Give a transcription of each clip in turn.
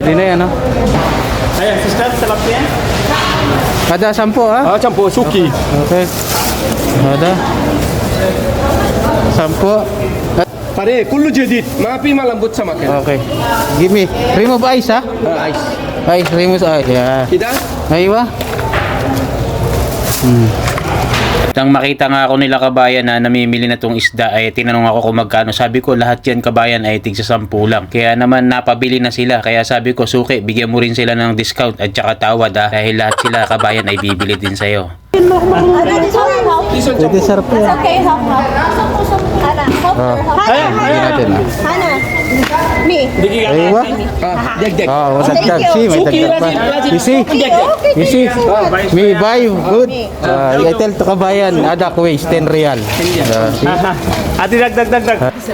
Hindi na yan, no? Ayan, sister, tilapia. Ada 10, ha? Ah, campur suki. Okay. Ada 10. Pare, kullu jadid. Maapi malambut sama kan. Okay. Give me. Remove ice, ha? Ice. Ice, remove ice. Yeah. Kita? Aywa. Nang makita nga ako nila kabayan na namimili na tong isda ay tinanong ako kung magkano. Sabi ko lahat yan kabayan ay tig sa 10 lang. Kaya naman napabili na sila. Kaya sabi ko suki, bigyan mo rin sila ng discount at saka tawad ha. Dahil lahat sila kabayan ay bibili din sa'yo. Pwede sarap yan. Okay, hop. Hindi natin, ha? Hana. Me. Aywa. Deg. Oh, dagdag. See, may dagdag pa. You see? You see? Me buy good. I tell to kabayan, ada quiz 10 real. See? Ati dag.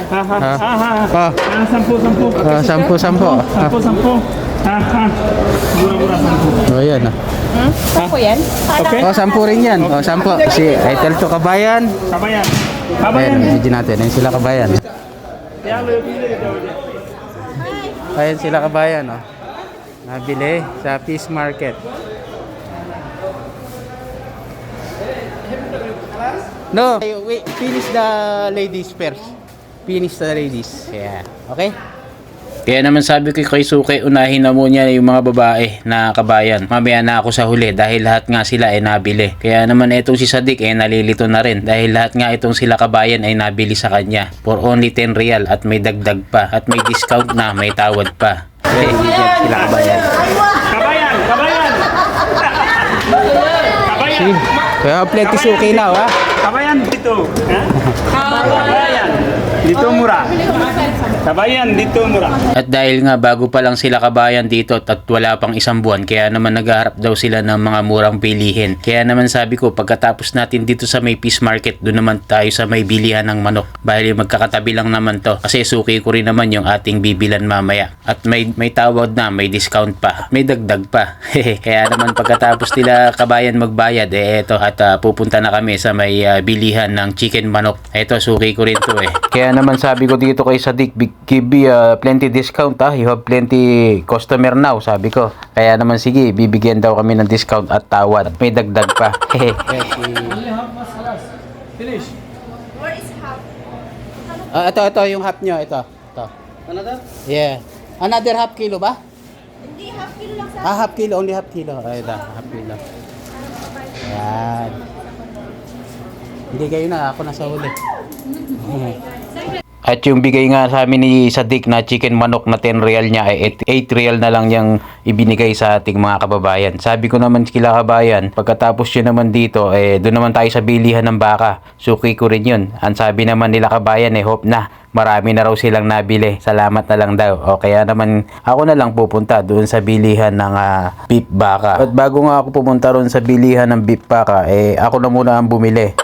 Ah, Sampu. 10. Sampu. Murah-murah sampu. Oh, yan. Saan po yan? Okay. Oh, 10 rin yan. Oh, 10. Si I tell to kabayan. Kabayan. Ayan, video natin. Ayan sila kabayan. Yang lebih pilih dia. Ayan sila kabayan, oh. Nabili sa Fish Market. No, wait, finish the ladies first. Finish the ladies. Yeah. Okay? Kaya naman sabi ko kay Suki, unahin na muna yung mga babae na kabayan. Mamaya na ako sa huli dahil lahat nga sila ay nabili. Kaya naman itong si Sadik ay nalilito na rin dahil lahat nga itong sila kabayan ay nabili sa kanya for only 10 real at may dagdag pa at may discount na, may tawad pa. Okay, sila kabayan. Kabayan. See? Kaya plenty Suki now, ha? Kabayan dito. Kabayan. Dito murah. Kabayan dito murah. At dahil nga bago pa lang sila kabayan dito at wala pang isang buwan, kaya naman naghaharap daw sila ng mga murang bilihin. Kaya naman sabi ko, pagkatapos natin dito sa may Fish Market, doon naman tayo sa may bilihan ng manok. Dahil magkakatabi lang naman to. Kasi suki ko rin naman yung ating bibilan mamaya. At may tawad na, may discount pa, may dagdag pa. Kaya naman pagkatapos nila kabayan magbayad, eto at pupunta na kami sa may bilihan ng chicken manok. Eto, suki ko rin to eh. Kaya naman sabi ko dito kay Sadik, give me plenty discount ha. You have plenty customer now, sabi ko. Kaya naman sige, bibigyan daw kami ng discount at tawad. At may dagdag pa. Finish. Ito yung half nyo. Ito. Another? Yeah. Another half kilo ba? Hindi, half kilo lang sa... Half kilo. Only half kilo. Ay, ito. Half kilo. Ayan. Hindi kayo na. Ako nasa huli. At yung bigay nga sa amin ni Sadik na chicken manok na 10 real niya ay 8 real na lang yung ibinigay sa ating mga kababayan. Sabi ko naman sila kabayan, pagkatapos yun naman dito, doon naman tayo sa bilihan ng baka. Suki ko rin yun. Ang sabi naman nila kabayan, hope na marami na raw silang nabili. Salamat na lang daw. O kaya naman ako na lang pupunta doon sa bilihan ng beef baka. At bago nga ako pumunta roon sa bilihan ng beef baka, ako na muna ang bumili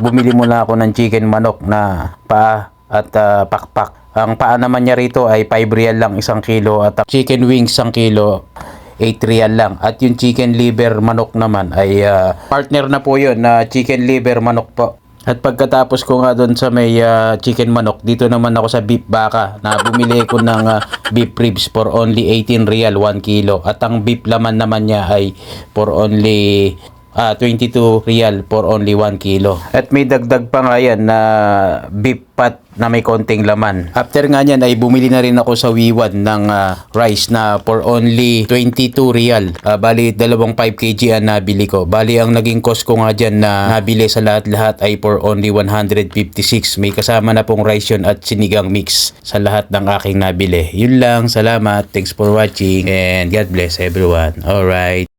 bumili muna ako ng chicken manok na paa at pakpak. Ang paa naman niya rito ay 5 real lang 1 kilo at chicken wings 1 kilo 8 real lang. At yung chicken liver manok naman ay partner na po yun na chicken liver manok po. At pagkatapos ko nga doon sa may chicken manok, dito naman ako sa beef baka na bumili ko ng beef ribs for only 18 real 1 kilo. At ang beef laman naman niya ay for only 22 real for only 1 kilo. At may dagdag pa nga yan na beef pat na may konting laman. After nga yan ay bumili na rin ako sa Wiwan ng rice na for only 22 real. Bali dalawang 5 kg ang nabili ko. Bali ang naging cost ko nga dyan na nabili sa lahat-lahat ay for only 156. May kasama na pong rice yun at sinigang mix sa lahat ng aking nabili. Yun lang. Salamat. Thanks for watching and God bless everyone. Alright.